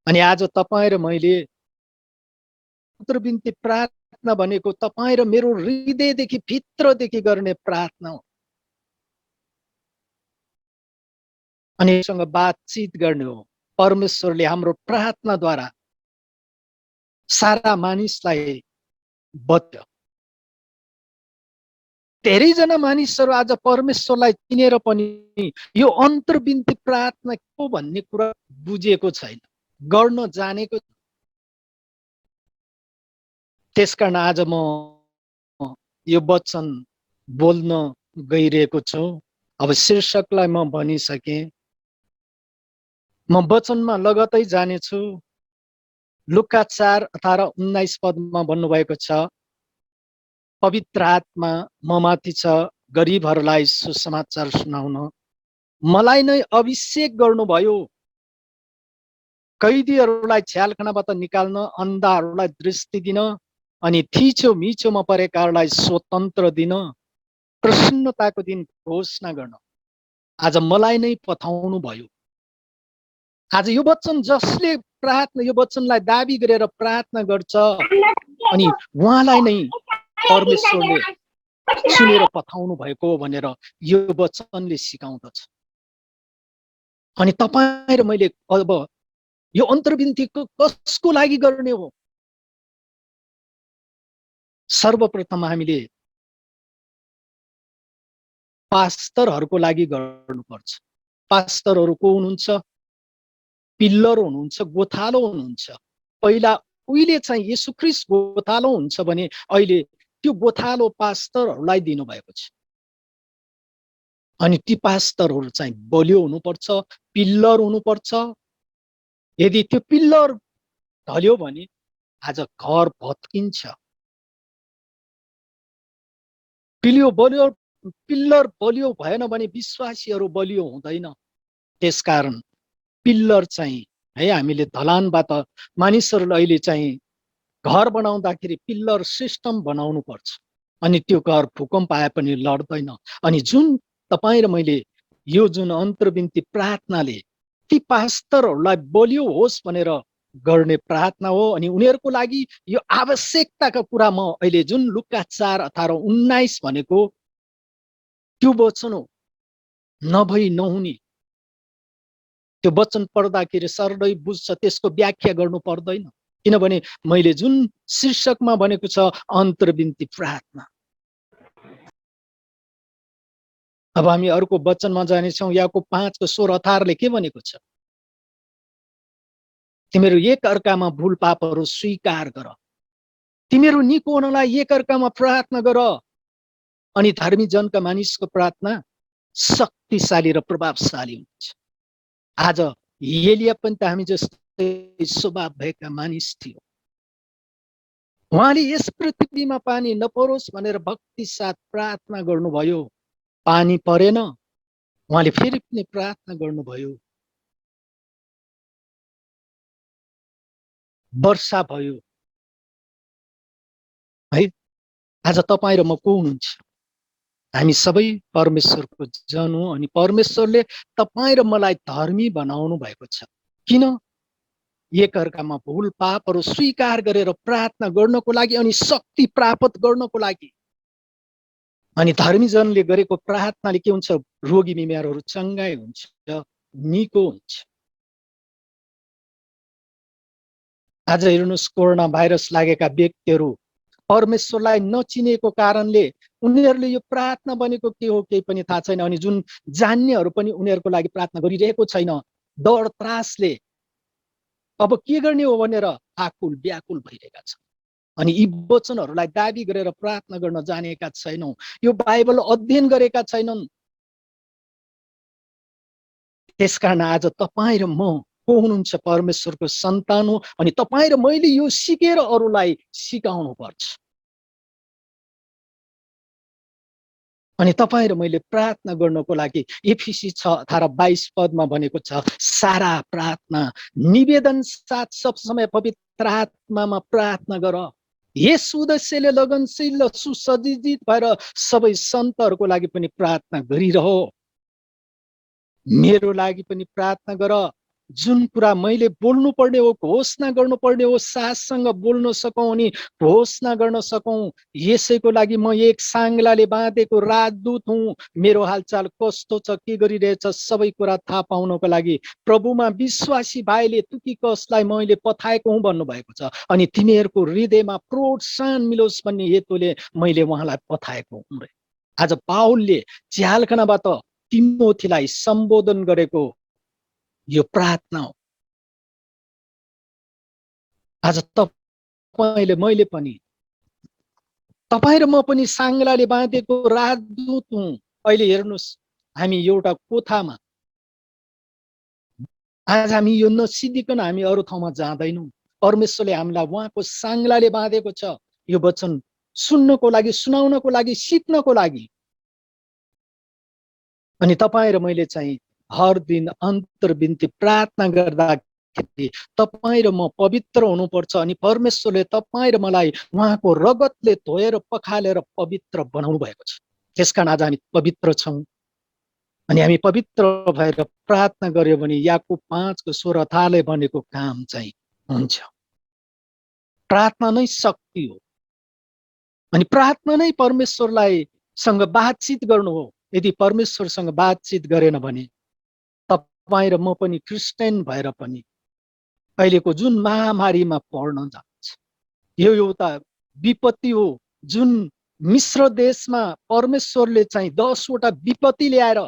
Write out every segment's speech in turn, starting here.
अनि आज तपाईँ र मैले अन्तर्बिन्ती प्रार्थना भनेको तपाईँ र मेरो हृदयदेखि भित्रदेखि गर्ने प्रार्थना हो। अनि सँग बातचित गर्ने हो। परमेश्वरले हाम्रो प्रार्थनाद्वारा सारा मानिसलाई बच्यो। धेरैजना मानिसहरू आज परमेश्वरलाई चिनेर पनि यो अन्तर्बिन्ती प्रार्थना के हो भन्ने कुरा बुझेको छैन, गर्न जानेको। त्यसकारण आज म यो वचन बोल्न गइरहेको छु। अब शीर्षकलाई म भनिसके, म वचनमा लगतै जानेछु। लुका 4:18-19 पदमा भन्नुभएको छ, पवित्र आत्मा ममाथि छ, गरिबहरूलाई सुसमाचार सुनाउन, मलाई नै अभिषेक गर्नुभयो, कैदीहरूलाई छ्यालखानाबाट निकाल्न, अन्धाहरूलाई दृष्टि दिन, अनि थिचो मिचोमा परेकाहरूलाई स्वतन्त्र दिन, प्रसन्नताको दिन घोषणा गर्न आज मलाई नै पठाउनु भयो। आज यो वचन जसले प्रार्थना, यो वचनलाई दाबी गरेर प्रार्थना गर्छ, अनि उहाँलाई नै परमेश्वरले चुनेर पठाउनु भएको भनेर यो वचनले सिकाउँदछ। अनि तपाईँ र मैले अब यो अन्तर्बिन्ती कसको लागि गर्ने हो? सर्वप्रथम हामीले पास्टरहरूको लागि गर्नुपर्छ। पास्टरहरू को हुनुहुन्छ? पिल्लर हुनुहुन्छ, गोथालो हुनुहुन्छ। पहिला उहिले चाहिँ येशू ख्रीष्ट गोथालो हुन्छ भने अहिले त्यो गोथालो पास्टरहरूलाई दिनुभएको छ। अनि ती पास्टरहरू चाहिँ बलियो हुनुपर्छ, पिल्लर हुनुपर्छ। यदि त्यो पिल्लर ढल्यो भने आज घर भत्किन्छ। पिल्लर बलियो भएन भने विश्वासीहरू बलियो हुँदैन। त्यसकारण पिल्लर चाहिँ है, हामीले ढलानबाट मानिसहरूले अहिले चाहिँ घर बनाउँदाखेरि पिल्लर सिस्टम बनाउनु पर्छ, अनि त्यो घर भूकम्प आए पनि लड्दैन। अनि जुन तपाईँ र मैले यो जुन अन्तर्बिन्ती प्रार्थनाले ती पास्टरहरूलाई बलियो होस् भनेर गर्ने प्रार्थना हो। अनि उनीहरूको लागि यो आवश्यकताका कुरा म अहिले जुन लुका 4:18-19 भनेको त्यो वचन हो, नभई नहुने। त्यो वचन पढ्दाखेरि सरलै बुझ्छ, त्यसको व्याख्या गर्नु पर्दैन। किनभने मैले जुन शीर्षकमा भनेको छ अन्तर्बिन्ती प्रार्थना। अब हामी अर्को वचनमा जानेछौँ। याकोब 5:16-18 के भनेको छ? तिमीहरू एक अर्कामा भूल पापहरू स्वीकार गर, तिमीहरू निको हुनलाई एक अर्कामा प्रार्थना गर, अनि धर्मी जनका मानिसको प्रार्थना शक्तिशाली र प्रभावशाली हुन्छ। आज एलिया पनि त हामी जस्तै स्वभाव भएका मानिस थियो। उहाँले यस पृथ्वीमा पानी नपरोस् भनेर भक्ति साथ प्रार्थना गर्नुभयो। पानी परेन, उहाँले फेरि पनि प्रार्थना गर्नुभयो। वर्षा भयो है। आज तपाईँ र म को हुनुहुन्छ? हामी सबै परमेश्वरको जन हो। अनि परमेश्वरले तपाईँ र मलाई धर्मी बनाउनु भएको छ। किन? एक अर्कामा भूल पापहरू स्वीकार गरेर प्रार्थना गर्नको लागि, अनि शक्ति प्राप्त गर्नको लागि। अनि धर्मी जनले गरेको प्रार्थनाले के हुन्छ? रोगी बिमारहरू चङ्गाइ हुन्छ, निको हुन्छ। आज हेर्नुहोस्, कोरोना भाइरस लागेका व्यक्तिहरू परमेश्वरलाई नचिनेको कारणले उनीहरूले यो प्रार्थना भनेको के हो केही पनि थाहा छैन। अनि जुन जान्नेहरू पनि उनीहरूको लागि प्रार्थना गरिरहेको छैन। डर त्रासले अब के गर्ने हो भनेर आकुल व्याकुल भइरहेका छन्। अनि यी वचनहरूलाई दाबी गरेर प्रार्थना गर्न जानेका छैनौँ, यो बाइबल अध्ययन गरेका छैनन्। त्यसकारण आज तपाईँ र म को हुनुहुन्छ? परमेश्वरको सन्तान हो। अनि तपाईँ र मैले यो सिकेर अरूलाई सिकाउनु पर्छ। अनि तपाईँ र मैले प्रार्थना गर्नको लागि एफिसी 6:18-22 पदमा भनेको छ, सारा प्रार्थना निवेदन साथ सब समय पवित्र आत्मामा प्रार्थना गर। यस उद्देश्यले लगनशील र सुसज्जित भएर सबै सन्तहरूको लागि पनि प्रार्थना गरिरह। मेरो लागि पनि प्रार्थना गर, जुन कुरा मैले बोल्नु पर्ने हो, घोषणा गर्नुपर्ने हो, साससँग बोल्न सकौँ अनि घोषणा गर्न सकौँ। यसैको लागि म एक साङ्लाले बाँधेको राजदूत हुँ। मेरो हालचाल कस्तो छ, के गरिरहेछ, सबै कुरा थाहा पाउनको लागि प्रभुमा विश्वासी भाइले तुकिकसलाई मैले पठाएको हुँ भन्नुभएको छ। अनि तिमीहरूको हृदयमा प्रोत्साहन मिलोस् भन्ने हेतुले मैले उहाँलाई पठाएको हुँ। आज पाउलले झ्यालखानाबाट तिमोथीलाई सम्बोधन गरेको यो प्रार्थना हो। आज तपाईँले मैले पनि, तपाईँ र म पनि साङ्लाले बाँधेको राजदूत हुँ। अहिले हेर्नुहोस्, हामी एउटा कोठामा, आज हामी यो नसिद्धिकन हामी अरू ठाउँमा जाँदैनौँ। परमेश्वरले हामीलाई उहाँको साङ्लाले बाँधेको छ, यो वचन सुन्नको लागि, सुनाउनको लागि, सिक्नको लागि। अनि तपाईँ र मैले चाहिँ हर दिन अन्तर्विन्ती प्रार्थना गर्दाखेरि तपाईँ र म पवित्र हुनुपर्छ। अनि परमेश्वरले तपाईँ र मलाई उहाँको रगतले धोएर पखालेर पवित्र बनाउनु भएको छ। त्यसकारण आज हामी पवित्र छौँ। अनि हामी पवित्र भएर प्रार्थना गर्यो भने याकुब 5:16 भनेको काम चाहिँ हुन्छ। प्रार्थना नै शक्ति हो। अनि प्रार्थना नै परमेश्वरलाई सँग बातचित गर्नु हो। यदि परमेश्वरसँग बातचित गरेन भने तपाईँ र म पनि क्रिस्चियन भएर पनि अहिलेको जुन महामारीमा पर्न जान्छ, यो एउटा विपत्ति हो। जुन मिश्र देशमा परमेश्वरले चाहिँ 10वटा विपत्ति ल्याएर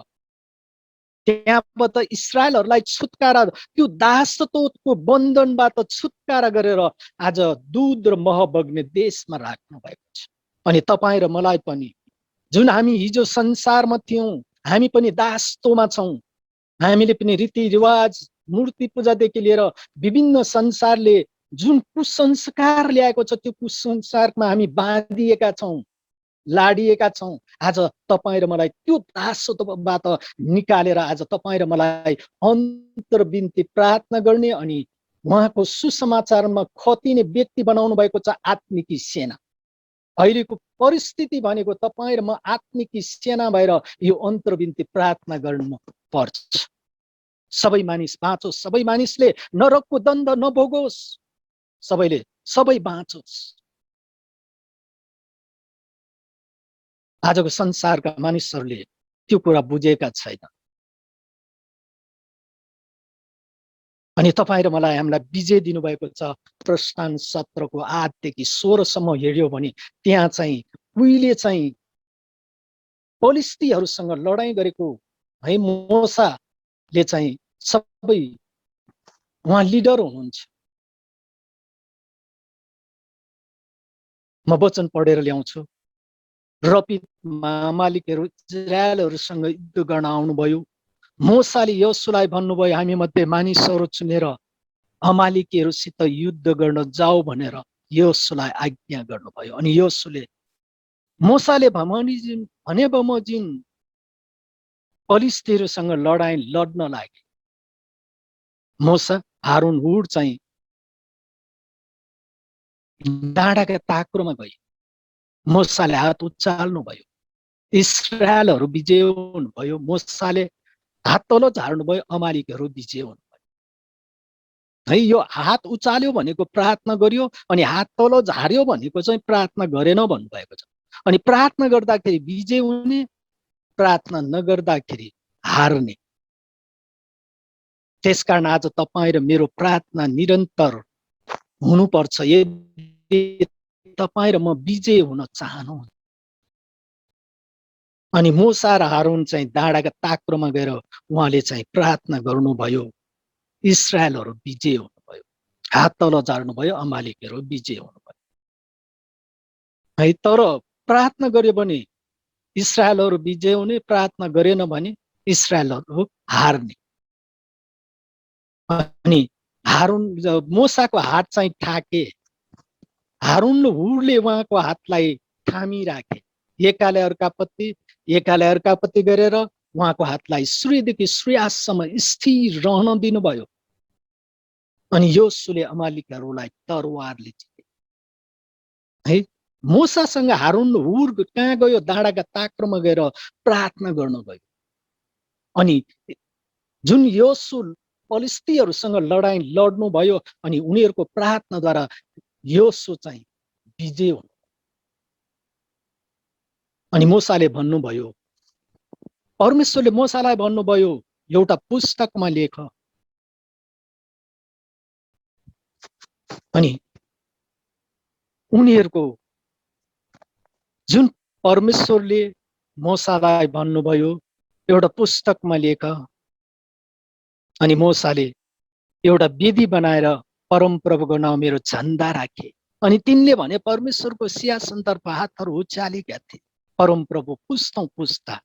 त्यहाँबाट इस्रायलहरूलाई छुटकारा, त्यो दासत्वको बन्धनबाट छुटकारा गरेर आज दूध र मह बग्ने देशमा राख्नु भएको छ। अनि तपाईँ र मलाई पनि, जुन हामी हिजो संसारमा थियौँ, हामी पनि दासत्वमा छौँ। हामीले पनि रीतिरिवाज, मूर्ति पूजादेखि लिएर विभिन्न संसारले जुन कुसंस्कार ल्याएको छ, त्यो कुसंस्कारमा हामी बाँधिएका छौँ, लाडिएका छौँ। आज तपाईँ र मलाई त्यो दासत्वबाट निकालेर आज तपाईँ र मलाई अन्तर्विन्ती प्रार्थना गर्ने अनि उहाँको सुसमाचारमा खतिने व्यक्ति बनाउनु भएको छ, आत्मिकी सेना। अहिलेको परिस्थिति भनेको तपाईँ र म आत्मिकी सेना भएर यो अन्तर्विन्ती प्रार्थना गर्नु पर्छ। सबै मानिस बाँचोस्, सबै मानिसले नरकको दण्ड नभोगोस्, सबै बाँचोस्। आजको संसारका मानिसहरूले त्यो कुरा बुझेका छैन। अनि तपाईँ र मलाई हामीलाई विजय दिनुभएको छ। प्रस्थान 17को 8देखि 16सम्म हेऱ्यो भने त्यहाँ चाहिँ उहिले चाहिँ पलिस्तीहरूसँग लडाईँ गरेको है मोसाले चाहिँ सबै उहाँ लिडर हुनुहुन्छ। म वचन पढेर ल्याउँछु। रपितमा अमालेकीहरू इजरायलहरूसँग युद्ध गर्न आउनुभयो। मोसाले योशुवालाई भन्नुभयो, हामी मध्ये मानिसहरू चुनेर अमालेकीहरूसित युद्ध गर्न जाऊ भनेर योशुवालाई आज्ञा गर्नुभयो। अनि योशुले मोसाले भने बमोजिम पलिस्तीहरूसँग लडाईँ लड्न लागे। मोसा हारुन हुर चाहिँ डाँडाका ताक्रोमा गए। मोसाले हात उचाल्नुभयो, इस्रायलहरू विजय हुनुभयो। मोसाले हात तल झार्नुभयो, अमालेकीहरू विजय हुनुभयो। है, यो हात उचाल्यो भनेको प्रार्थना गर्यो, अनि हात तल झार्यो भनेको चाहिँ प्रार्थना गरेन भन्नुभएको छ। अनि प्रार्थना गर्दाखेरि विजय हुने, प्रार्थना नगर्दाखेरि हार्ने। त्यसकारण आज तपाईँ र मेरो प्रार्थना निरन्तर हुनुपर्छ। यदि तपाईँ र म विजय हुन चाहनुहुन्छ। अनि मोसा र हारुन चाहिँ डाँडाका ताक्रोमा गएर उहाँले चाहिँ प्रार्थना गर्नुभयो। इस्रायलहरू विजय हुनुभयो, हात तल झार्नुभयो, अमालेकीहरू विजय हुनुभयो। है, तर प्रार्थना गर्यो भने इस्रायलहरू विजय हुने, प्रार्थना गरेन भने इस्रायलहरू हार्ने। अनि हारुन मोसाको हात चाहिँ ठाके, हारुन हुरले उहाँको हातलाई थामिराखे। एकाले अर्कापट्टि गरेर उहाँको हातलाई सूर्यदेखि सूर्यास्तसम्म स्थिर रहन दिनुभयो। अनि योशुले अमालेकीहरूलाई तरवारले जिते। है, मोसासँग हारुन हुर कहाँ गयो? डाँडाका ताक्रोमा गएर प्रार्थना गर्न गयो। अनि जुन योशु पलिस्तीहरूसँग लडाईँ लड्नुभयो अनि उनीहरूको प्रार्थनाद्वारा योसु चाहिँ विजय हुनु। अनि मूसाले भन्नुभयो, परमेश्वरले मूसालाई भन्नुभयो एउटा पुस्तकमा लेख। अनि उनीहरूको जुन परमेश्वरले मूसालाई भन्नुभयो एउटा पुस्तकमा लेख, अनि मूसाले एउटा वेदी बनाएर परमप्रभुको नाउँ मेरो झन्डा राखे। अनि तिनले भने परमेश्वरको सिंहासनतर्फ हातहरू उचालेका थिए। परमप्रभु पुस्तौं पुस्ता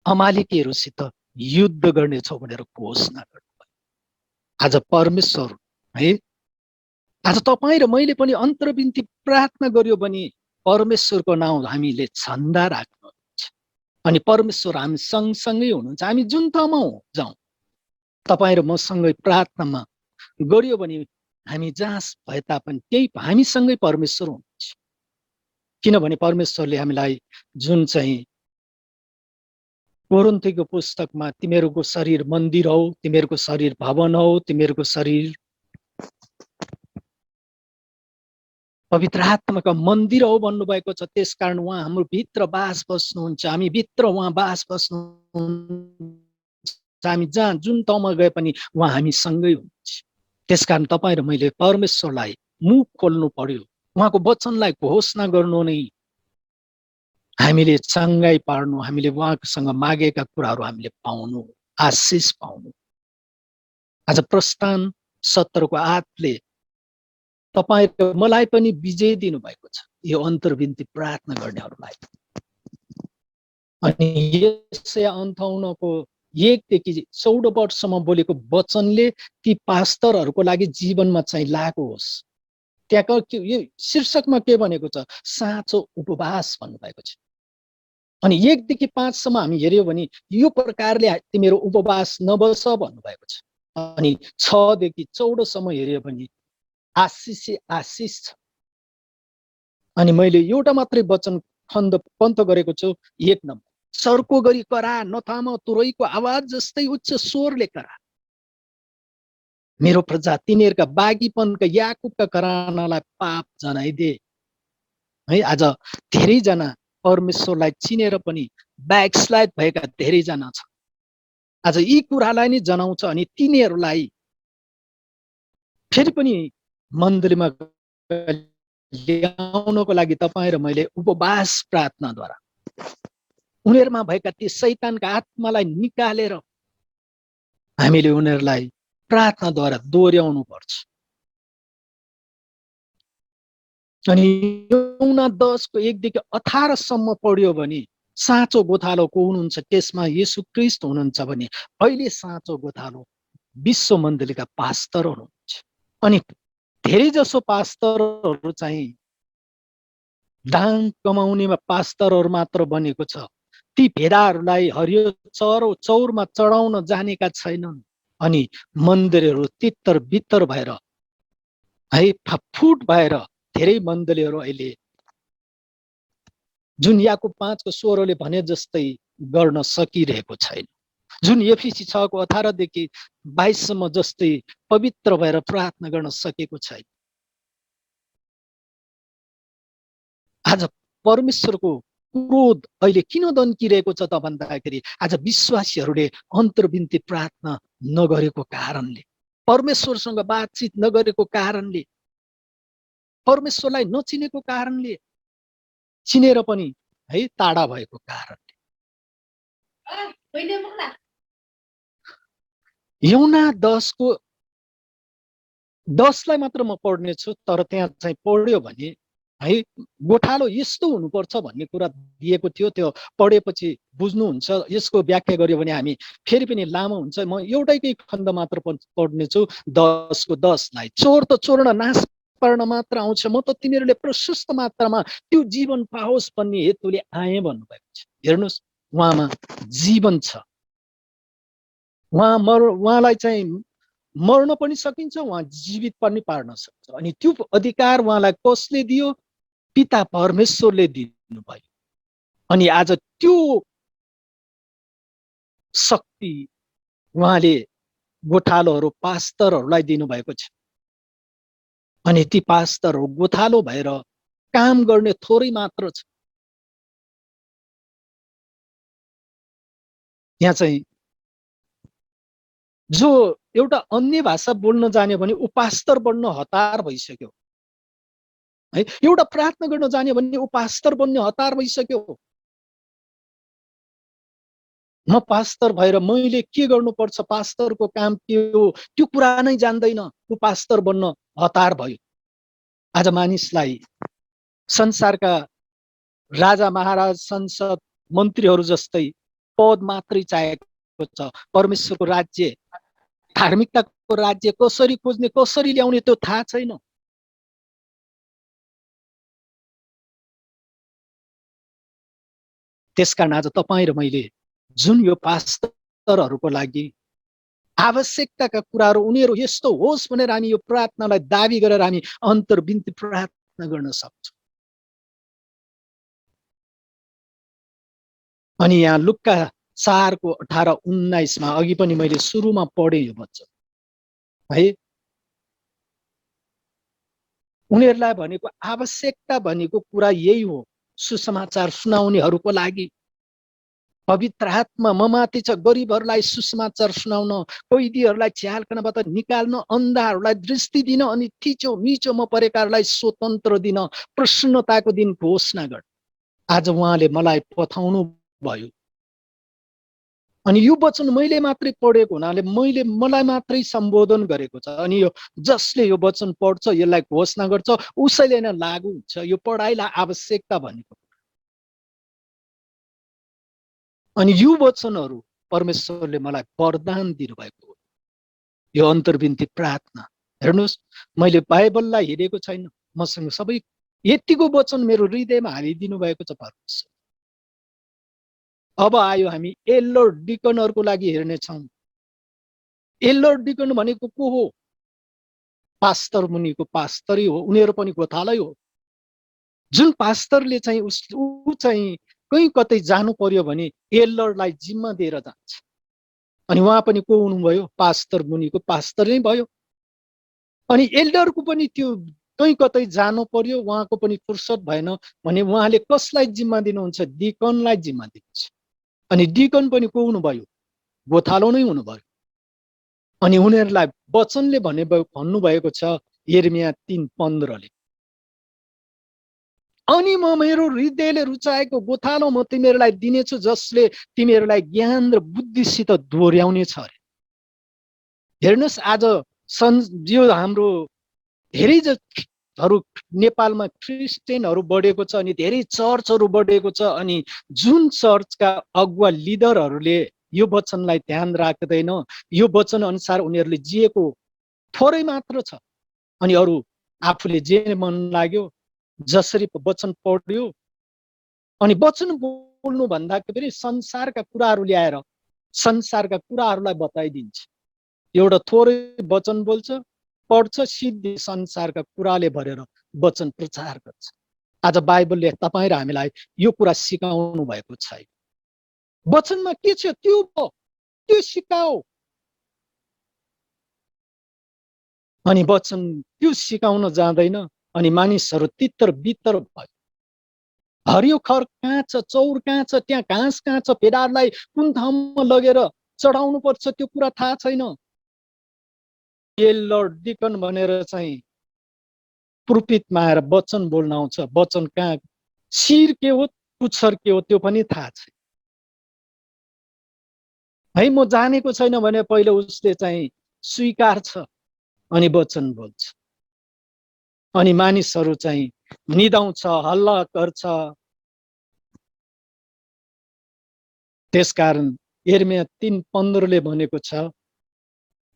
अमालेकीहरूसित युद्ध गर्नेछौ भनेर घोषणा गर्नुभयो। आज परमेश्वर है, आज तपाईँ र मैले पनि अन्तर्विन्ती प्रार्थना गर्यो भने परमेश्वरको नाउँ हामीले झन्डा राख्नुहुन्छ अनि परमेश्वर हामी सँगसँगै हुनुहुन्छ। हामी जुन ठाउँमा जाउँ, तपाईँ र मसँगै प्रार्थनामा गर्यो भने हामी जहाँ भए तापनि त्यही हामीसँगै परमेश्वर हुनुहुन्छ। किनभने परमेश्वरले हामीलाई जुन चाहिँ कोरिन्थीको पुस्तकमा तिमीहरूको शरीर मन्दिर हौ, तिमीहरूको शरीर भवन हौ, तिमीहरूको शरीर पवित्र आत्माका मन्दिर हौ भन्नुभएको छ। त्यसकारण उहाँ हाम्रो भित्र बास बस्नुहुन्छ, हामी भित्र उहाँ बास बस्नुहुन्छ। हामी जहाँ जुन ठाउँमा गए पनि उहाँ हामीसँगै हुनुहुन्छ। त्यसकारण तपाईँ र मैले परमेश्वरलाई मुख खोल्नु पर्यो, उहाँको वचनलाई घोषणा गर्नु नै हामीले चङ्गाई पार्नु, हामीले उहाँसँग मागेका कुराहरू हामीले पाउनु, आशिष पाउनु। आज प्रस्थान 17को आत्माले तपाईँ र मलाई पनि विजय दिनुभएको छ यो अन्तर्विन्ती प्रार्थना गर्नेहरूलाई। अनि यसै 58 देखि 14 वर्षसम्म बोलेको वचनले ती पास्टरहरूको लागि जीवनमा चाहिँ लागू होस्। त्यहाँको यो शीर्षकमा के भनेको छ? साँचो उपवास भन्नुभएको छ। अनि 1 देखि 5 सम्म हामी हेर्यो भने यो प्रकारले तिमीहरू उपवास नबस भन्नुभएको छ। अनि 6 देखि 14 सम्म हेर्यो भने आशिष छ। अनि मैले एउटा मात्रै वचन खण्ड पन्त गरेको छु। 1 नम्बर, सर्को गरी करा, नथामा तुरैको आवाज जस्तै उच्च स्वरले करा। मेरो प्रजा तिनीहरूका बागीपनका याकुबका घरानालाई पाप जनाइदे। है, आज धेरैजना परमेश्वरलाई चिनेर पनि ब्याकस्लाइड भएका धेरैजना छ। आज यी कुरालाई नै जनाउँछ अनि तिनीहरूलाई फेरि पनि मन्दिरमा ल्याउनको लागि तपाईँ र मैले उपवास प्रार्थनाद्वारा उनीहरूमा भएका ती शैतानका आत्मालाई निकालेर हामीले उनीहरूलाई प्रार्थनाद्वारा दोहोऱ्याउनु पर्छ। अनि यूहन्ना 10को 1 देखि 18 सम्म पढ्यो भने साँचो गोथालो को हुनुहुन्छ? त्यसमा येशू ख्रीष्ट हुनुहुन्छ भने अहिले साँचो गोथालो विश्व मण्डलीका पास्टर हुनुहुन्छ। अनि धेरै जसो पास्टरहरू चाहिँ दान कमाउनेमा पास्टरहरू मात्र बनेको छ। ती भेडाहरूलाई हरियो चौरमा चढाउन जानेका छैनन्। अनि मन्दिरहरू तितर बितर भएर है फुट भएर धेरै मण्डलीहरू अहिले जुन याकुब 5 को 16ले भने जस्तै गर्न सकिरहेको छैन, जुन एफिसी 6 को 18 देखि 22 सम्म जस्तै पवित्र भएर प्रार्थना गर्न सकेको छैन। आज परमेश्वरको क्रोध अहिले किन दन्किरहेको छ त भन्दाखेरि आज विश्वासीहरूले अन्तर्विन्ती प्रार्थना नगरेको कारणले, परमेश्वरसँग बातचित नगरेको कारणले, परमेश्वरलाई नचिनेको कारणले, चिनेर पनि है टाढा भएको कारणले। यूहन्ना 10 को 10 लाई मात्र म पढ्ने छु, तर त्यहाँ चाहिँ पढ्यो भने है गोठालो यस्तो हुनुपर्छ भन्ने कुरा दिएको थियो। त्यो पढेपछि बुझ्नुहुन्छ। यसको व्याख्या गर्यो भने हामी फेरि पनि लामो हुन्छ। म एउटैकै खण्ड मात्र पढ्ने छु। 10 को 10 लाई, चोर त चोर्न नाश पार्न मात्र आउँछ, म त तिनीहरूले प्रशस्त मात्रामा त्यो जीवन पाओस् भन्ने हेतुले आए भन्नुभएको छ। हेर्नुहोस्, उहाँमा जीवन छ। उहाँलाई चाहिँ मर्न पनि सकिन्छ, उहाँ जीवित पनि पार्न सक्छ। अनि त्यो अधिकार उहाँलाई कसले दियो? पिता परमेश्वरले दिनुभयो। अनि आज त्यो शक्ति उहाँले गोठालोहरू पास्टरहरूलाई दिनुभएको छ। अनि ती पास्टरहरू गोठालो भएर काम गर्ने थोरै मात्र छ। यहाँ चाहिँ जो एउटा अन्य भाषा बोल्न जाने भने ऊ पास्टर बन्न हतार भइसक्यो है। एउटा प्रार्थना गर्न जाने भने ऊ पास्टर बन्ने हतार भइसक्यो। म पास्टर भएर मैले के गर्नुपर्छ, पास्टरको काम के हो, त्यो कुरा नै जान्दैन, ऊ पास्टर बन्न हतार भयो। आज मानिसलाई संसारका राजा महाराज संसद मन्त्रीहरू जस्तै पद मात्रै चाहिएको छ। परमेश्वरको राज्य, धार्मिकताको राज्य कसरी खोज्ने, कसरी ल्याउने त्यो थाहा छैन। त्यसकारण आज तपाईँ र मैले जुन यो पास्टरहरूको लागि आवश्यकताका कुराहरू उनीहरू यस्तो होस् भनेर हामी यो प्रार्थनालाई दाबी गरेर हामी अन्तर्विन्ती प्रार्थना गर्न सक्छौँ। अनि यहाँ लुक्का 4:18-19 अघि पनि मैले सुरुमा पढे यो वचन है। उनीहरूलाई भनेको आवश्यकता भनेको कुरा यही हो, सुसमाचार सुनाउनेहरूको लागि पवित्र आत्मा ममाथि छ, गरिबहरूलाई सुसमाचार सुनाउन, कैदीहरूलाई झ्यालखानाबाट निकाल्न, अन्धाहरूलाई दृष्टि दिन, अनि थिचो मिचोमा परेकाहरूलाई स्वतन्त्र दिन, प्रसन्नताको दिन घोषणा गर्न। आज उहाँले मलाई पठाउनु भयो। अनि यो वचन मैले मात्रै पढेको हुनाले मलाई मात्रै सम्बोधन गरेको छ। अनि यो जसले यो वचन पढ्छ, यसलाई घोषणा गर्छ, उसैले नै लागू हुन्छ। यो पढाइलाई आवश्यकता भनेको। अनि यो वचनहरू परमेश्वरले मलाई वरदान दिनुभएको हो। यो अन्तर्विन्ती प्रार्थना हेर्नुहोस्, मैले बाइबललाई हेरेको छैन, मसँग सबै यतिको वचन मेरो हृदयमा हालिदिनु भएको छ परमेश्वर। अब आयो हामी एल्डर डिकनहरूको लागि हेर्नेछौँ। एल्डर डिकन भनेको को हो? पास्टर मुनिको पास्तरै हो, उनीहरू पनि गोठालै हो। जुन पास्टरले चाहिँ ऊ चाहिँ कहीँ कतै जानु पर्यो भने एल्डरलाई जिम्मा दिएर जान्छ। अनि उहाँ पनि को हुनुभयो? पास्टर मुनिको पास्टर नै भयो। अनि एल्डरको पनि त्यो कहीँ कतै जानु पर्यो, उहाँको पनि फुर्सद भएन भने उहाँले कसलाई जिम्मा दिनुहुन्छ? डिकनलाई जिम्मा दिनुहुन्छ। अनि डिकन पनि को हुनुभयो? गोठालो नै हुनुभयो। अनि उनीहरूलाई वचनले भन्नुभएको छ यिर्मया 3:15ले, अनि म मेरो हृदयले रुचाएको गोठालो म तिमीहरूलाई दिनेछु, जसले तिमीहरूलाई ज्ञान र बुद्धिसित दोहोऱ्याउनेछ अरे। हेर्नुहोस्, आज यो हाम्रो धेरै नेपालमा क्रिस्चियनहरू बढेको छ, अनि धेरै चर्चहरू बढेको छ। अनि जुन चर्चका अगुवा लिडरहरूले यो वचनलाई ध्यान राख्दैन, यो वचन अनुसार उनीहरूले जिएको थोरै मात्र छ। अनि अरू आफूले जे मन लाग्यो जसरी वचन पढ्यो, अनि वचन बोल्नु भन्दाखेरि संसारका कुराहरू ल्याएर संसारका कुराहरूलाई बताइदिन्छ। एउटा थोरै वचन बोल्छ, पढ्छ, सिद्धि संसारका कुराले भरेर वचन प्रचार गर्छ। आज बाइबलले तपाईँ र हामीलाई यो कुरा सिकाउनु भएको छैन। वचनमा के छ त्यो सिकाऊ। अनि वचन त्यो सिकाउन जाँदैन, अनि मानिसहरू तितर बितर भयो। हरियो खर कहाँ छ, चौर कहाँ छ, त्यहाँ घाँस कहाँ छ, भेडाहरूलाई कुन ठाउँमा लगेर चढाउनु पर्छ त्यो कुरा थाहा छैन। एल्डर डिकन भनेर चाहिँ पुर्पितमा आएर वचन बोल्न आउँछ, वचन कहाँ शिर के हो, पुच्छर के हो त्यो पनि थाहा छैन है। म जानेको छैन भने पहिले उसले चाहिँ स्वीकार्छ, अनि वचन बोल्छ। अनि मानिसहरू चाहिँ निदाउँछ, हल्ला गर्छ। त्यसकारण यिर्मया 3:15ले भनेको छ,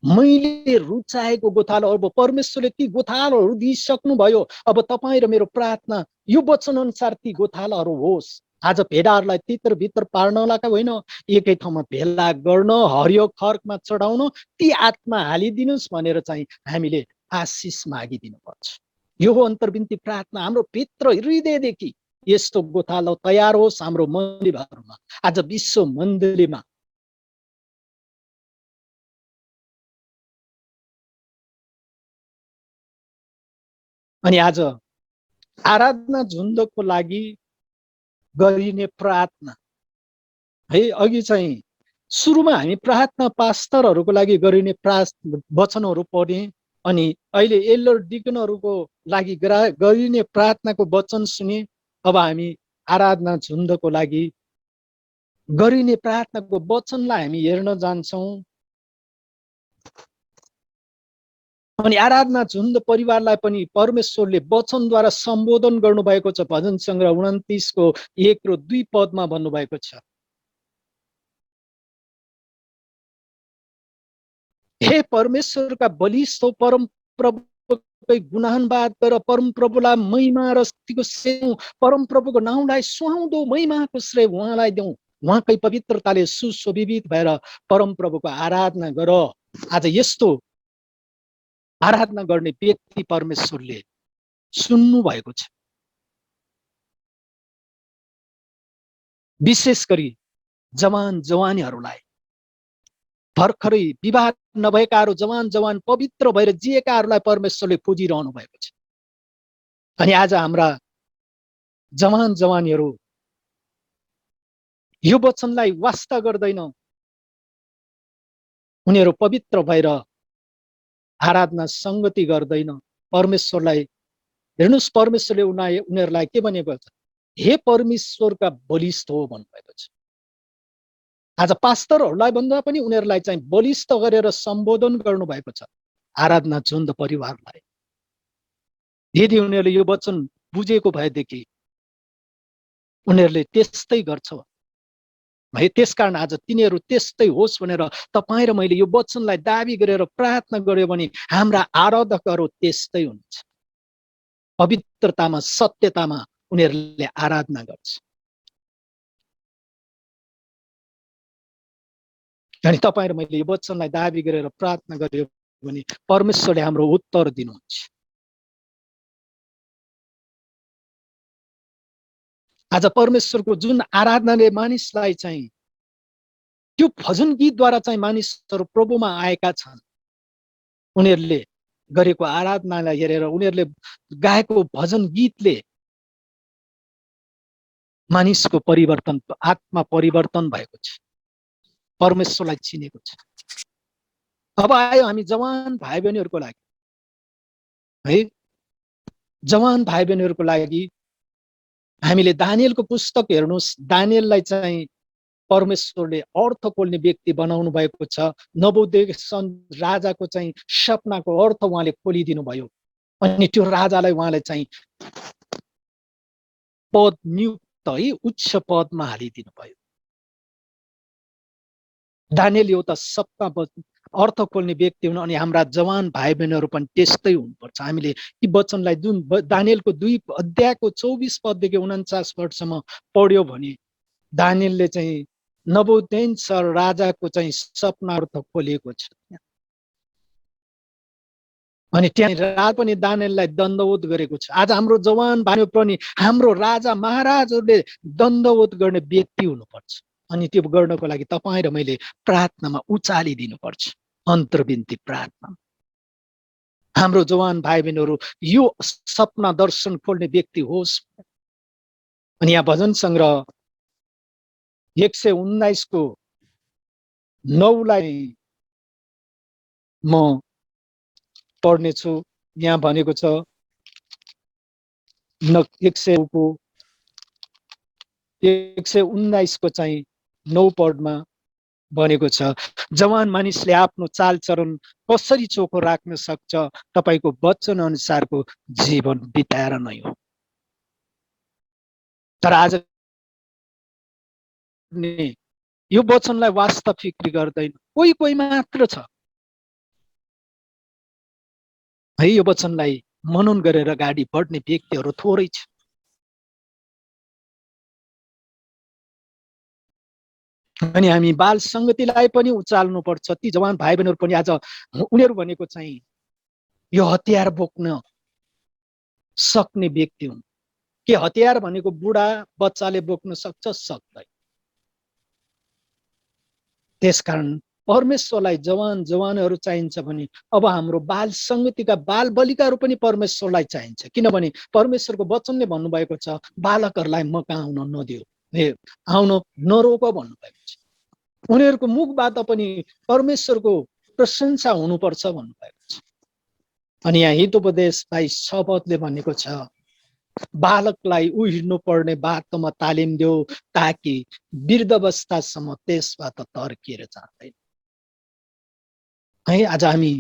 मैले रुचाएको गोठालो। अब परमेश्वरले ती गोठालोहरू दिइसक्नु भयो। अब तपाईँ र मेरो प्रार्थना यो वचन अनुसार ती गोठालाहरू होस्। आज भेडाहरूलाई तितर भित्र पार्नलाई होइन, एकै ठाउँमा भेला गर्न, हरियो खर्कमा चढाउन, ती आत्मा हालिदिनुहोस् भनेर चाहिँ हामीले आशिष मागिदिनु पर्छ। यो हो अन्तर्विन्ती प्रार्थना। हाम्रो भित्र हृदयदेखि यस्तो गोठालो तयार होस् हाम्रो मन्दिरहरूमा। आज विश्व मण्डलीमा अनि आज आराधना झुन्डको लागि गरिने प्रार्थना है, अघि चाहिँ सुरुमा हामी प्रार्थना पास्टरहरूको लागि गरिने वचनहरू पढे, अनि अहिले एल्डर डिकनहरूको लागि गरिने प्रार्थनाको वचन सुने। अब हामी आराधना झुन्डको लागि गरिने प्रार्थनाको वचनलाई हामी हेर्न जान्छौँ। अनि आराधना झुन्ड परिवारलाई पनि परमेश्वरले वचनद्वारा सम्बोधन गर्नुभएको छ। भजन सङ्ग्रह 29 को 1 र 2 पदमा भन्नुभएको छ, हे परमेश्वरका बलिष्ठ परम प्रभुकै गुणगान गर, परम प्रभुलाई महिमा र शक्तिको सेवा, परम प्रभुको नाउँलाई सुहाउँदो महिमाको श्रेय उहाँलाई देऊ। उहाँकै पवित्रताले सुशोभित भएर परम प्रभुको आराधना गर। आज यस्तो आराधना गर्ने व्यक्ति परमेश्वरले सुन्नु भएको छ। विशेष गरी जवान जवानीहरूलाई, भर्खरै विवाह नभएकाहरू, जवान जवान पवित्र भएर जिएकाहरूलाई परमेश्वरले खोजिरहनु भएको छ। अनि आज हाम्रा जवान जवानीहरू यो वचनलाई वास्ता गर्दैन। उनीहरू पवित्र भएर आराधना संगति गर्दैन। परमेश्वरलाई हेर्नुहोस्, परमेश्वरले उनीहरूलाई के भनेको छ? हे परमेश्वरका बलिष्ठ हो भन्नुभएको छ। आज पास्टरहरूलाई भन्दा पनि उनीहरूलाई चाहिँ बलिष्ठ गरेर सम्बोधन गर्नुभएको छ आराधना झुन्ड परिवारलाई। यदि उनीहरूले यो वचन बुझेको भएदेखि उनीहरूले त्यस्तै गर्छ है। त्यसकारण आज तिनीहरू त्यस्तै होस् भनेर तपाईँ र मैले यो वचनलाई दाबी गरेर प्रार्थना गर्यो भने हाम्रा आराधकहरू त्यस्तै हुन्छ। पवित्रतामा, सत्यतामा उनीहरूले आराधना गर्छ। अनि तपाईँ र मैले यो वचनलाई दाबी गरेर प्रार्थना गर्यो भने परमेश्वरले हाम्रो उत्तर दिनुहुन्छ। आज परमेश्वरको जुन आराधनाले मानिसलाई चाहिँ त्यो भजन गीतद्वारा चाहिँ मानिसहरू प्रभुमा आएका छन्। उनीहरूले गरेको आराधनालाई हेरेर, उनीहरूले गाएको भजन गीतले मानिसको परिवर्तन, आत्मा परिवर्तन भएको छ, परमेश्वरलाई चिनेको छ। अब आयो हामी जवान भाइ बहिनीहरूको लागि है। जवान भाइ बहिनीहरूको लागि हामीले दानियलको पुस्तक हेर्नुहोस्। दानियललाई चाहिँ परमेश्वरले अर्थ खोल्ने व्यक्ति बनाउनु भएको छ। नबुकदनेस्सर राजाको चाहिँ सपनाको अर्थ उहाँले खोलिदिनु भयो। अनि त्यो राजालाई उहाँले चाहिँ पद नियुक्त है, उच्च पदमा हालिदिनु भयो। दानियल एउटा सपना अर्थ खोल्ने व्यक्ति हुनु। अनि हाम्रा जवान भाइ बहिनीहरू पनि त्यस्तै हुनुपर्छ। हामीले यी वचनलाई जुन दानियलको 2 अध्यायको 24 पददेखि 49 पदसम्म पढ्यो भने दानियलले चाहिँ नबुकदनेस्सर राजाको चाहिँ सपना अर्थ खोलेको छ। अनि त्यहाँ राजा पनि दानियललाई दण्डवत गरेको छ। आज हाम्रो जवान भाइ पनि हाम्रो राजा महाराजहरूले दण्डवत गर्ने व्यक्ति हुनुपर्छ। अनि त्यो गर्नको लागि तपाईँ र मैले प्रार्थनामा उचालिदिनुपर्छ, अन्तर्विन्ती प्रार्थना। हाम्रो जवान भाइ बहिनीहरू यो सपना दर्शन खोल्ने व्यक्ति होस्। अनि यहाँ भजन सङ्ग्रह 119 को 9लाई म पढ्नेछु। यहाँ भनेको छ 119 को चाहिँ 9 पदमा भनेको छ, जवान मानिसले आफ्नो चालचरण कसरी चोखो राख्न सक्छ? तपाईको वचन अनुसारको जीवन बिताएर नै हो। तर आज यो वचनलाई वास्तव फिक्री गर्दैन, कोही कोही मात्र छ है। यो वचनलाई मनन गरेर अगाडि बढ्ने व्यक्तिहरू थोरै छ। अनि हामी बाल संगतिलाई पनि उचाल्नु पर्छ। ती जवान भाइ बहिनीहरू पनि आज उनीहरू भनेको चाहिँ यो हतियार बोक्न सक्ने व्यक्ति हुन्। के हतियार भनेको बुढा बच्चाले बोक्न सक्छ? सक्दैन। त्यसकारण परमेश्वरलाई जवानहरू चाहिन्छ भने अब हाम्रो बाल सङ्गतिका बाल बलिकाहरू पनि परमेश्वरलाई चाहिन्छ। किनभने परमेश्वरको वचनले भन्नुभएको छ बालकहरूलाई म कहाँ आउन नदियो, आउन नरोक भन्नुभएको छ। उनीहरूको मुखबाट पनि परमेश्वरको प्रशंसा हुनुपर्छ भन्नुभएको छ। अनि यहाँ हितोपदेश 22:6 भनेको छ बालकलाई ऊ हिँड्नु पर्ने बाटोमा तालिम देऊ ताकि वृद्धावस्थासम्म त्यसबाट तर्किएर जाँदैन। है आज हामी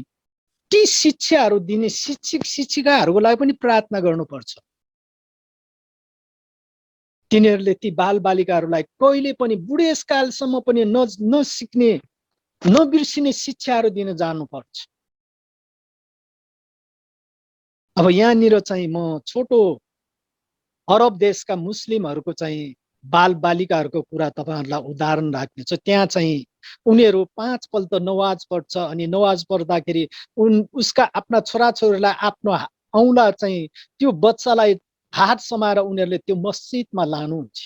ती शिक्षाहरू दिने शिक्षक शिक्षिकाहरूको लागि पनि प्रार्थना गर्नुपर्छ। तिनीहरूले ती बालबालिकाहरूलाई कहिले पनि बुढेसकालसम्म पनि नसिक्ने नबिर्सिने शिक्षाहरू दिन जानुपर्छ। अब यहाँनिर चाहिँ म छोटो अरब देशका मुस्लिमहरूको चाहिँ बालबालिकाहरूको कुरा तपाईँहरूलाई उदाहरण राख्नेछु। त्यहाँ चाहिँ उनीहरू 5 पल्ट नमाज पढ्छ अनि नमाज पढ्दाखेरि उसका आफ्ना छोराछोरीलाई आफ्नो औँला चाहिँ त्यो बच्चालाई हात समाएर उनीहरूले त्यो मस्जिदमा लानुहुन्छ।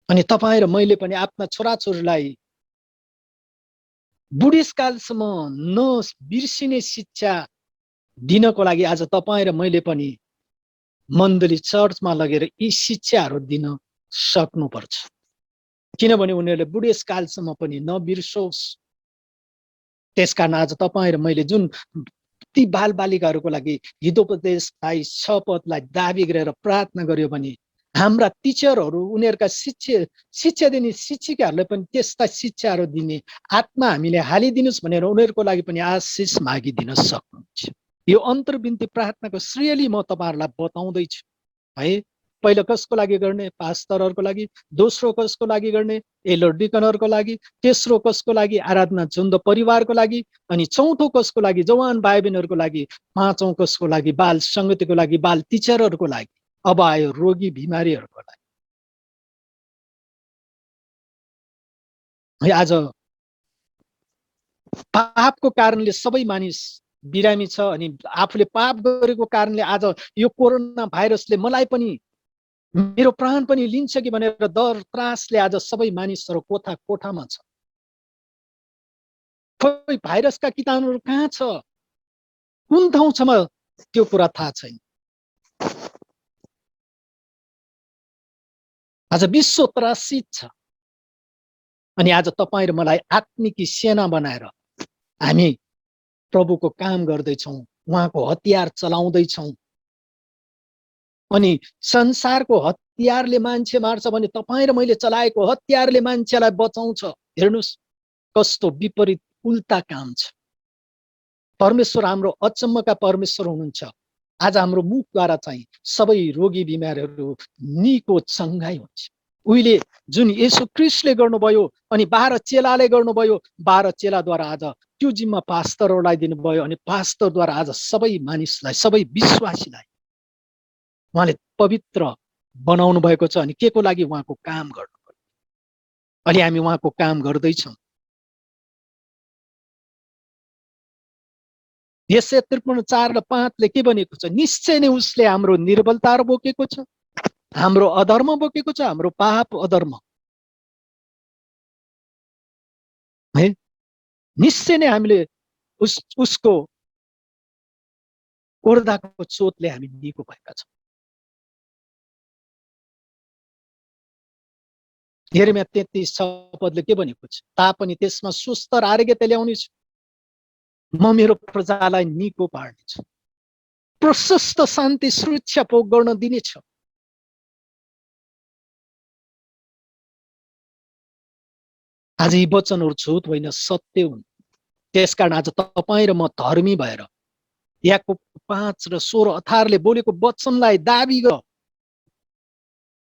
अनि तपाईँ र मैले पनि आफ्ना छोराछोरीलाई बुढेसकालसम्म नबिर्सिने शिक्षा दिनको लागि आज तपाईँ र मैले पनि मण्डली चर्चमा लगेर यी शिक्षाहरू दिन सक्नुपर्छ। किनभने उनीहरूले बुढेसकालसम्म पनि नबिर्सोस्। त्यसकारण आज तपाईँ र मैले जुन ती बालबालिकाहरूको लागि हितोपदेश 22:6 दाबी गरेर प्रार्थना गर्यो भने हाम्रा टिचरहरू उनीहरूका शिक्षा दिने शिक्षिकाहरूलाई पनि त्यस्ता शिक्षाहरू दिने आत्मा हामीले हालिदिनुहोस् भनेर उनीहरूको लागि पनि आशिष मागिदिन सक्नुहुन्छ। यो अन्तर्विन्ती प्रार्थनाको श्रेणी म तपाईँहरूलाई बताउँदैछु है। पहिलो कसको लागि गर्ने? पास्टरहरूको लागि। दोस्रो कसको लागि गर्ने? एल्डर डिकनहरूको लागि। तेस्रो कसको लागि? आराधना चुन्द परिवारको लागि। अनि चौथो कसको लागि? जवान भाइ बहिनीहरूको लागि। पाँचौं कसको लागि? बाल सङ्गतिको लागि, बाल टिचरहरूको लागि। अब आयो रोगी बिमारीहरूको लागि। आज पापको कारणले सबै मानिस बिरामी छ अनि आफूले पाप गरेको कारणले आज यो कोरोना भाइरसले मलाई पनि मेरो प्राण पनि लिन्छ कि भनेर डर त्रासले आज सबै मानिसहरू कोठामा छ। खोइ भाइरसका कीटाणुहरू कहाँ छ, कुन ठाउँमा त्यो कुरा थाहा छैन। आज विश्व त्रासित छ अनि आज तपाईँ र मलाई आत्मिक सेना बनाएर हामी प्रभुको काम गर्दैछौँ, उहाँको हतियार चलाउँदैछौँ। अनि संसारको हतियारले मान्छे मार्छ भने तपाईँ र मैले चलाएको हतियारले मान्छेलाई बचाउँछ। हेर्नुहोस् कस्तो विपरीत उल्टा काम छ। परमेश्वर हाम्रो अचम्मका परमेश्वर हुनुहुन्छ। आज हाम्रो मुखद्वारा चाहिँ सबै रोगी बिमारहरू निको चङ्गाइ हुन्छ। उहिले जुन येशू ख्रीष्टले गर्नुभयो अनि 12 चेलाले गर्नुभयो, 12 चेलाद्वारा आज त्यो जिम्मा पास्टरहरूलाई दिनुभयो अनि पास्टरद्वारा आज सबै मानिसलाई, सबै विश्वासीलाई उहाँले पवित्र बनाउनु भएको छ। अनि के को लागि? उहाँको काम गर्नु। अनि हामी उहाँको काम गर्दैछौँ। यसै 53:4-5 के भनेको छ? निश्चय नै उसले हाम्रो निर्बलताहरू बोकेको छ, हाम्रो अधर्म बोकेको छ, हाम्रो पाप अधर्म है। निश्चय नै हामीले उसको ओर्दाको चोटले हामी निको भएका छौँ। यिर्मया 33:6 के भनेको छ? तापनि त्यसमा स्वस्थ र आरोग्यता ल्याउनेछु, म मेरो प्रजालाई निको पार्नेछु, प्रशस्त शान्ति सुरक्षा भोग गर्न दिनेछु। आज यी वचनहरू झुट होइन, सत्य हुन्। त्यसकारण आज तपाईँ र म धर्मी भएर याकोब 5:16-18 बोलेको वचनलाई दाबी गर।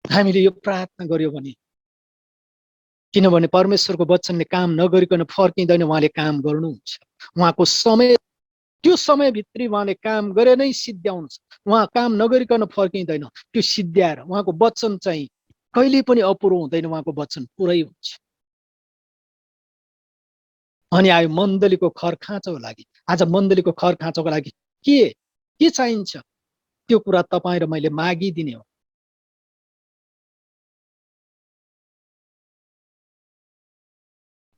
हामीले यो प्रार्थना गर्यो भने, किनभने परमेश्वरको वचनले काम नगरिकन फर्किँदैन, उहाँले काम गर्नुहुन्छ। उहाँको समय, त्यो समयभित्री उहाँले काम गरे नै सिद्ध्याउनुहुन्छ। उहाँ काम नगरिकन फर्किँदैन, त्यो सिद्ध्याएर उहाँको वचन चाहिँ कहिले पनि अपुरो हुँदैन, उहाँको वचन पुरै हुन्छ। अनि आयो मण्डलीको खर खाँचोको लागि। आज मण्डलीको खर खाँचोको लागि के चाहिन्छ? त्यो कुरा तपाईँ र मैले मागिदिने हो।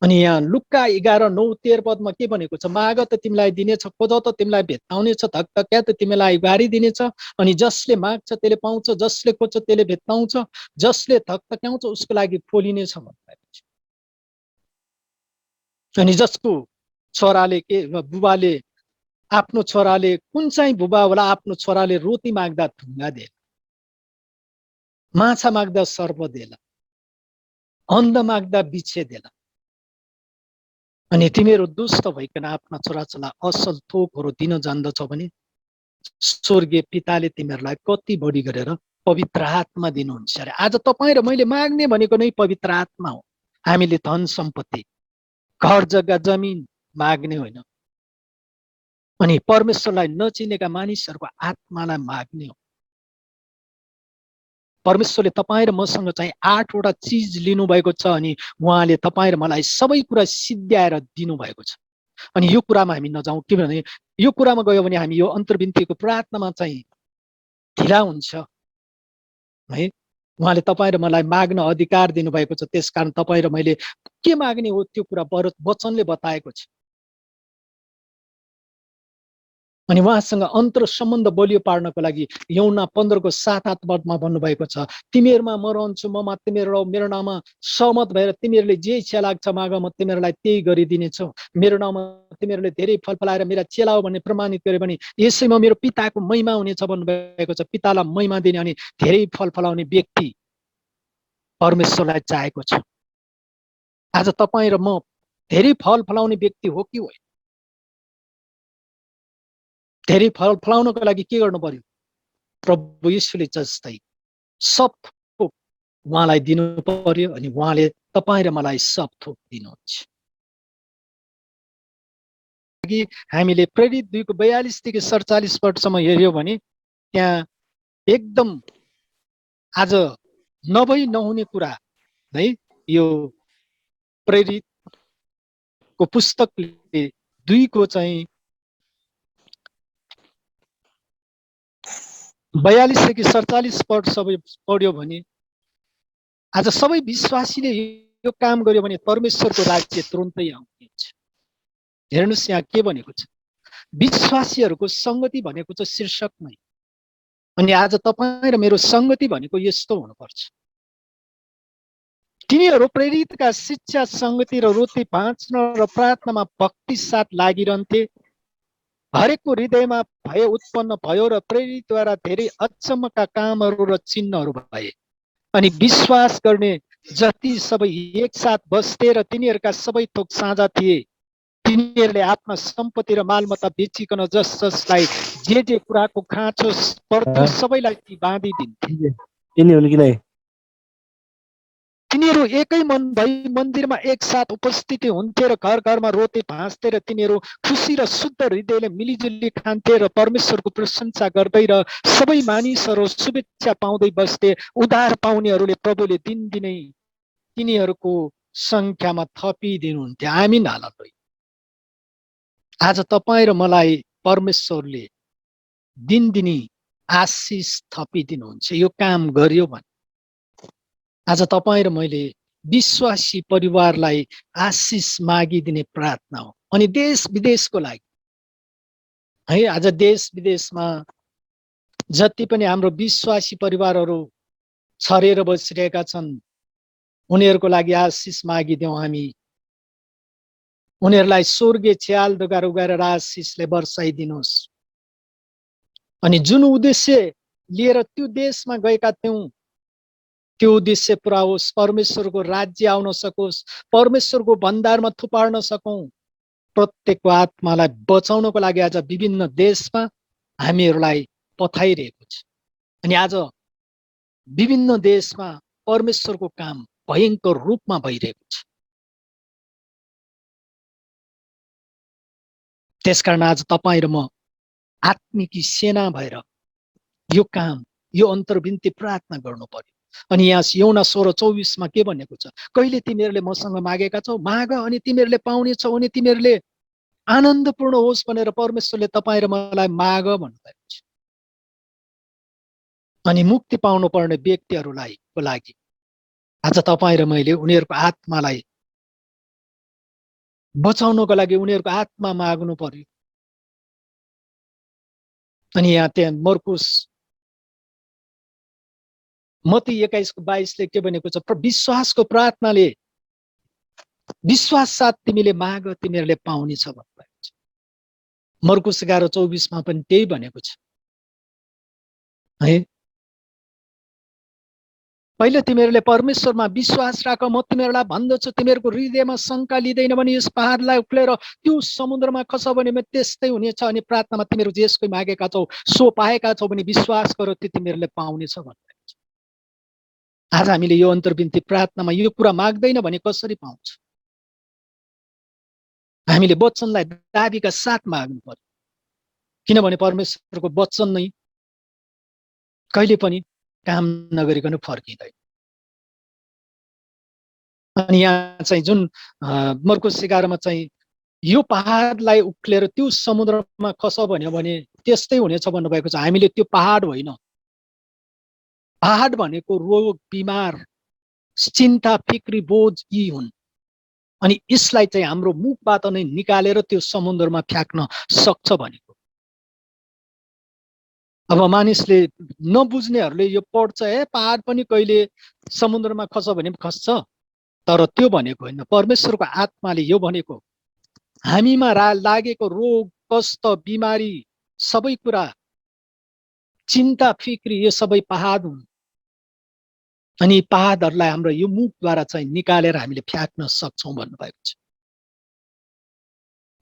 अनि यहाँ लुक्का 11:9-13 पदमा के भनेको छ? माग त तिमीलाई दिनेछ, खोज त तिमीलाई भेट्टाउनेछ, धकधक्या त तिमीलाई उघारी दिनेछ। अनि जसले माग्छ त्यसले पाउँछ, जसले खोज्छ त्यसले भेट्टाउँछ, जसले धकधक्याउँछ उसको लागि खोलिनेछ भन्नुभएको छ। अनि जसको छोराले के बुबाले आफ्नो छोराले कुन चाहिँ बुबा होला आफ्नो छोराले रोटी माग्दा ढुङ्गा देला, माछा माग्दा सर्प देला, अन्ध माग्दा बिछे देला। अनि तिमीहरू दुष्ट भइकन आफ्ना छोराछोरीलाई असल थोकहरू दिन जान्दछौ भने स्वर्गीय पिताले तिमीहरूलाई कति बढी गरेर पवित्र आत्मा दिनुहुन्छ अरे। आज तपाईँ र मैले माग्ने भनेको नै पवित्र आत्मा हो। हामीले धन सम्पत्ति, घर जग्गा जमिन माग्ने होइन, अनि परमेश्वरलाई नचिनेका मानिसहरूको आत्मालाई माग्ने हो। परमेश्वरले तपाईँ र मसँग चाहिँ 8वटा चिज लिनुभएको छ, अनि उहाँले तपाईँ र मलाई सबै कुरा सिद्ध्याएर दिनुभएको छ। अनि यो कुरामा हामी नजाउँ, किनभने यो कुरामा गयो भने हामी यो अन्तर्विन्तीको प्रार्थनामा चाहिँ ढिला हुन्छ है। उहाँले तपाईँ र मलाई माग्न अधिकार दिनुभएको छ, त्यसकारण तपाईँ र मैले के माग्ने हो त्यो कुरा वचनले बताएको छ। अनि उहाँसँग अन्तर सम्बन्ध बलियो पार्नको लागि यूहन्ना 15:7-8 पदमा भन्नुभएको छ, तिमीहरूमा म रहन्छु, ममा तिमीहरू मेरो नाममा सहमत भएर तिमीहरूले जे इच्छा लाग्छ माग, म तिमीहरूलाई त्यही गरिदिनेछु। मेरो नाममा तिमीहरूले धेरै फल फलाएर मेरा चेला हो भन्ने प्रमाणित गर्यो भने यसैमा मेरो पिताको महिमा हुनेछ भन्नुभएको छ। पितालाई महिमा दिने अनि धेरै फल फलाउने व्यक्ति परमेश्वरलाई चाहेको छ। आज तपाईँ र म धेरै फल फलाउने व्यक्ति हो कि होइन? धेरै फल फलाउनको लागि के गर्नु पर्यो? प्रभु येशूले जस्तै सब थोक उहाँलाई दिनु पर्यो, अनि उहाँले तपाईँ र मलाई सब थोक दिनुहुन्छ। हामीले प्रेरित 2:42 देखि 47 पदसम्म हेर्यो भने त्यहाँ एकदम आज नभई नहुने कुरा है, यो प्रेरितको पुस्तकले 2को चाहिँ 42 देखि 47 पद सबै पढ्यो भने आज सबै विश्वासीले यो काम गर्यो भने परमेश्वरको राज्य तुरुन्तै आउँछ। हेर्नुहोस् यहाँ के भनेको छ, विश्वासीहरूको संगति भनेको चाहिँ शीर्षकमै। अनि आज तपाईँ र मेरो संगति भनेको यस्तो हुनुपर्छ, तिनीहरू प्रेरितका शिक्षा, संगति र रोटी बाँच्न र प्रार्थनामा भक्ति साथ लागिरहन्थे। हरेकको हृदयमा भय उत्पन्न भयो र प्रेरितद्वारा धेरै अचम्मका कामहरू र चिन्हहरू भए। अनि विश्वास गर्ने जति सबै एकसाथ बस्थे र तिनीहरूका सबै थोक साझा थिए। तिनीहरूले आफ्ना सम्पत्ति र मालमत्ता बेचिकन जस जसलाई जे कुराको खाँचो पर्थ्यो सबैलाई बाँधिदिन्थे। तिनीहरू एकै मन भई मन्दिरमा एकसाथ उपस्थिति हुन्थे र घर घरमा रोटी भाँच्थे र तिनीहरू खुसी र शुद्ध हृदयले मिलिजुली खान्थे र परमेश्वरको प्रशंसा गर्दै र सबै मानिसहरू शुभेच्छा पाउँदै बस्थे। उद्धार पाउनेहरूले प्रभुले दिनदिनै तिनीहरूको संख्यामा थपिदिनुहुन्थ्यो। आमीन हालेलुया। आज तपाईँ र मलाई परमेश्वरले दिनदिनै आशिष थपिदिनुहुन्छ यो काम गर्यो भने। आज तपाईँ र मैले विश्वासी परिवारलाई आशिष मागिदिने प्रार्थना हो। अनि देश विदेशको लागि है, आज देश विदेशमा जति पनि हाम्रो विश्वासी परिवारहरू छरेर बसिरहेका छन् उनीहरूको लागि आशिष मागिदेऊ हामी। उनीहरूलाई स्वर्गीय छ्याल ढोका उगारेर आशिषले वर्षाइदिनुहोस्। अनि जुन उद्देश्य लिएर त्यो देशमा गएका थियौँ त्यो उद्देश्य पुरा होस्, परमेश्वरको राज्य आउन सकोस्, परमेश्वरको भण्डारमा थुपार्न सकौँ। प्रत्येकको आत्मालाई बचाउनको लागि आज विभिन्न देशमा हामीहरूलाई पठाइरहेको छ। अनि आज विभिन्न देशमा परमेश्वरको काम भयङ्कर रूपमा भइरहेको छ। त्यसकारण आज तपाईँ र म आत्मिकी सेना भएर यो काम, यो अन्तर्विन्ती प्रार्थना गर्नु पर्यो। अनि यहाँ यूहन्ना 16:24 के भनेको छ, कहिले तिमीहरूले मसँग मागेका छौ माग अनि तिमीहरूले पाउनेछौ, अनि तिमीहरूले आनन्दपूर्ण होस् भनेर परमेश्वरले तपाईँ र मलाई माग भन्नुभएको छ। अनि मुक्ति पाउनु पर्ने व्यक्तिहरूलाई को लागि आज तपाईँ र मैले उनीहरूको आत्मालाई बचाउनको लागि उनीहरूको आत्मा माग्नु पर्यो। अनि यहाँ त्यहाँ मर्कुस मत्ती 21:22 के भनेको छ, विश्वासको प्रार्थनाले विश्वास साथ तिमीले माग तिमीहरूले पाउनेछ भन्नुभएको छ। मर्कुस 11:24 पनि त्यही भनेको छ है। पहिले तिमीहरूले परमेश्वरमा विश्वास राख, म तिमीहरूलाई भन्दछु तिमीहरूको हृदयमा शङ्का लिँदैन भने यस पहाडलाई उक्लेर त्यो समुद्रमा खस भने त्यस्तै हुनेछ। अनि प्रार्थनामा तिमीहरू जेसकै मागेका छौ सो पाएका छौ भने विश्वास गर त्यो तिमीहरूले पाउनेछ भन्नुभएको छ। आज हामीले यो अन्तर्विन्ती प्रार्थनामा यो कुरा माग्दैन भने कसरी पाउँछ? हामीले वचनलाई दाबीका साथ माग्नु पर्यो, किनभने परमेश्वरको वचन नै कहिले पनि काम नगरिकन फर्किँदैन। अनि यहाँ चाहिँ जुन मर्कुस 11 चाहिँ यो पहाडलाई उक्लेर त्यो समुद्रमा खस भन्यो भने त्यस्तै हुनेछ भन्नुभएको छ। हामीले त्यो पहाड होइन, पहाड भनेको रोग बिमार चिन्ता फिक्री बोझ यी हुन्। अनि यसलाई चाहिँ हाम्रो मुखबाट नै निकालेर त्यो समुद्रमा फ्याँक्न सक्छ भनेको। अब मानिसले नबुझ्नेहरूले यो पढ्छ, पहाड पनि कहिले समुद्रमा खस भने खस्छ, तर त्यो भनेको होइन। परमेश्वरको आत्माले यो भनेको हामीमा लागेको रोग कष्ट बिमारी सबै कुरा चिन्ता फिक्री यो सबै पहाड हुन्। अनि पहाडहरूलाई हाम्रो यो मुखद्वारा चाहिँ निकालेर हामीले फ्याँक्न सक्छौँ भन्नुभएको छ।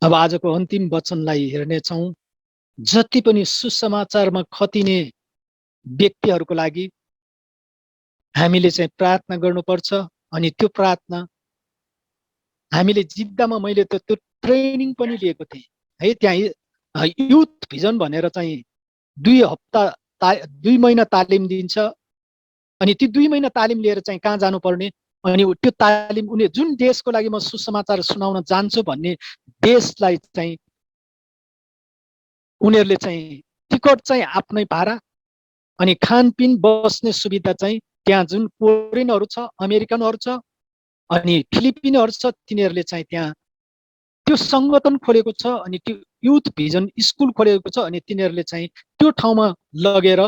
अब आजको अन्तिम वचनलाई हेर्नेछौँ। जति पनि सुसमाचारमा खतिने व्यक्तिहरूको लागि हामीले चाहिँ प्रार्थना गर्नुपर्छ। अनि त्यो प्रार्थना हामीले जिद्दामा मैले त त्यो ट्रेनिङ पनि लिएको थिएँ है। त्यहाँ युथ भिजन भनेर चाहिँ 2 महिना तालिम दिन्छ। अनि ती 2 महिना तालिम लिएर चाहिँ कहाँ जानुपर्ने, अनि त्यो तालिम उनी जुन देशको लागि म सुसमाचार सुनाउन जान्छु भन्ने देशलाई चाहिँ उनीहरूले चाहिँ टिकट चाहिँ आफ्नै भाडा अनि खानपिन बस्ने सुविधा चाहिँ त्यहाँ जुन कोरियनहरू छ अमेरिकनहरू छ अनि फिलिपिनहरू छ तिनीहरूले चाहिँ त्यहाँ त्यो सङ्गठन खोलेको छ। अनि त्यो युथ भिजन स्कुल खोलेको छ। अनि तिनीहरूले चाहिँ त्यो ठाउँमा लगेर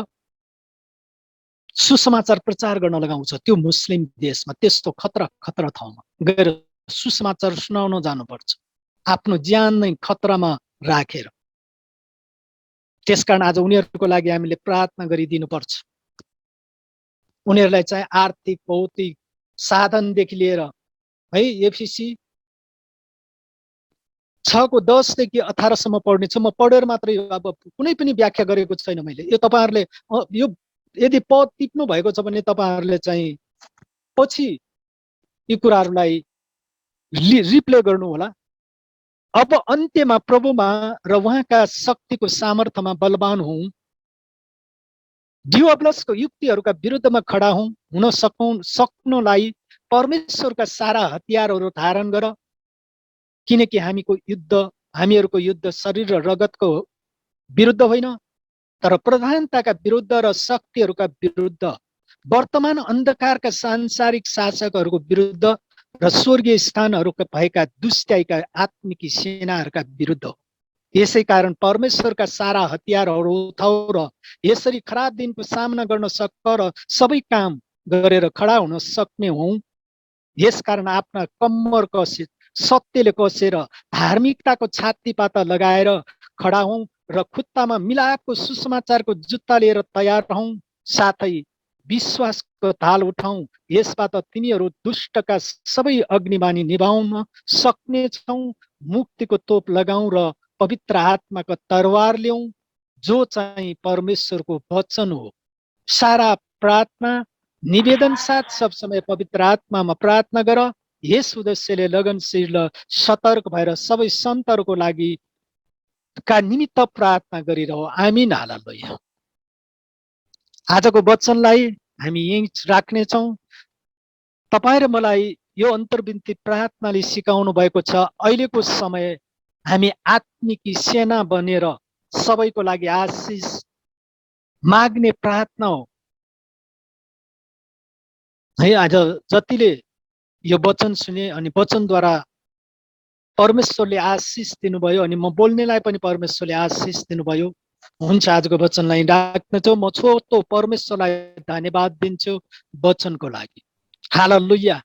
सुसमाचार प्रचार गर्न लगाउँछ। त्यो मुस्लिम देशमा त्यस्तो खतरा खतरा ठाउँमा गएर सुसमाचार सुनाउन जानुपर्छ, आफ्नो ज्यान नै खतरामा राखेर। त्यसकारण आज उनीहरूको लागि हामीले प्रार्थना गरिदिनुपर्छ। उनीहरूलाई चाहिँ आर्थिक भौतिक साधनदेखि लिएर है। एफिसी 6:10 देखि 18 पढ्नेछु। म पढेर मात्रै अब कुनै पनि व्याख्या गरेको छैन मैले। यो तपाईँहरूले यो यदि पद टिप्नु भएको छ भने तपाईँहरूले चाहिँ पछि यी कुराहरूलाई रिप्ले गर्नु होला। अब अन्त्यमा प्रभुमा र उहाँका शक्तिको सामर्थ्यमा बलवान हौं, डियोब्लसको युक्तिहरूका विरुद्धमा खडा हुन सक्नुलाई परमेश्वरका सारा हतियारहरू धारण गर, किनकि हामीहरूको युद्ध शरीर र रगतको विरुद्ध होइन, तर प्रधानताका विरुद्ध र शक्तिहरूका विरुद्ध, वर्तमान अन्धकारका सांसारिक शासकहरूको विरुद्ध र स्वर्गीय स्थानहरूका भएका दुष्टाइका आत्मिकी सेनाहरूका विरुद्ध हो। यसै कारण परमेश्वरका सारा हतियारहरू उठाउ र यसरी खराब दिनको सामना गर्न सक र सबै काम गरेर खडा हुन सक्ने हौं। यसकारण आफ्ना कम्मर कसे सत्यले कसेर धार्मिकताको छातीपाता लगाएर खडा हौं र खुट्टामा मिलापको सुसमाचारको जुत्ता लिएर तयार रहौं। साथै विश्वासको ढाल उठाउँ, यसबाट तिनीहरू दुष्टका सबै अग्निबाणी निभाउन सक्ने छौं। मुक्तिको तोप लगाउँ र पवित्र आत्माको तरवार ल्याउँ, जो चाहिँ परमेश्वरको वचन हो। सारा प्रार्थना निवेदन साथ सब समय पवित्र आत्मामा प्रार्थना गर। यस उद्देश्यले लगनशील र सतर्क भएर सबै सन्तहरूको लागि का निमित्त प्रार्थना गरिरह। आमीन। हालेलुया। आजको वचनलाई हामी यही राख्नेछौँ। तपाईँ र मलाई यो अन्तर्विन्ती प्रार्थनाले सिकाउनु भएको छ। अहिलेको समय हामी आत्मिकी सेना बनेर सबैको लागि आशिष माग्ने प्रार्थना हो है। आज जतिले यो वचन सुने अनि वचनद्वारा परमेश्वरले आशिष दिनुभयो अनि म बोल्नेलाई पनि परमेश्वरले आशिष दिनुभयो। हुन्छ, आजको वचनलाई राख्नेछु। म छोटो परमेश्वरलाई धन्यवाद दिन्छु वचनको लागि। हालेलुया।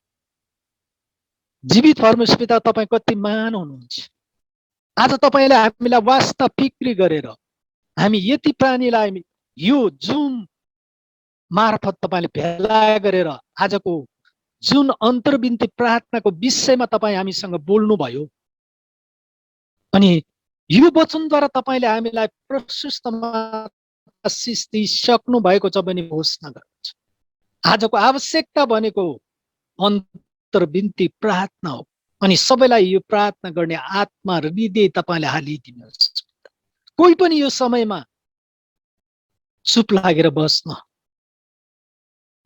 जीवित परमेश्वर पिता, तपाईँ कति महान हुनुहुन्छ। आज तपाईँले हामीलाई वास्ता फिक्री गरेर हामी यति प्राणीलाई यो जुम मार्फत तपाईँले भेला गरेर आजको जुन अन्तर्विन्ती प्रार्थनाको विषयमा तपाईँ हामीसँग बोल्नुभयो अनि यो वचनद्वारा तपाईँले हामीलाई प्रशस्त आशिष दिइसक्नु भएको छ भने घोषणा गर्नुहुन्छ। आजको आवश्यकता भनेको अन्तर्विन्ती प्रार्थना हो अनि सबैलाई यो प्रार्थना गर्ने आत्मा र हृदय तपाईँले हालिदिनुहोस्। कोही पनि यो समयमा चुप लागेर बस्न,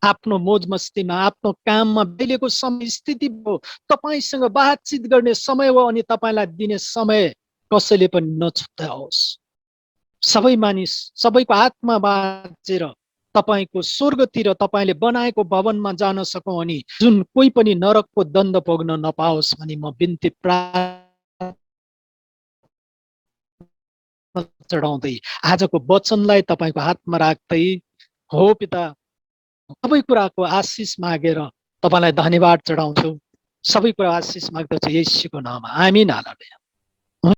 आफ्नो मोज मस्तीमा, आफ्नो काममा बेलेको समय स्थिति हो, तपाईँसँग बातचित गर्ने समय हो अनि तपाईँलाई दिने समय कसैले पनि नछुटाओस्। सबै मानिस, सबैको आत्मा बाँचेर तपाईँको स्वर्गतिर तपाईँले बनाएको भवनमा जान सकौँ अनि जुन कोही पनि नरकको दण्ड भोग्न नपाओस् भनी म बिन्ती प्रार्थना चढाउँदै आजको वचनलाई तपाईँको हातमा राख्दै, हो पिता, सबै कुराको आशिष मागेर तपाईँलाई धन्यवाद चढाउँछु। सबै कुरा आशिष माग्दछु येशूको नाममा, आमीन। हालेलुया।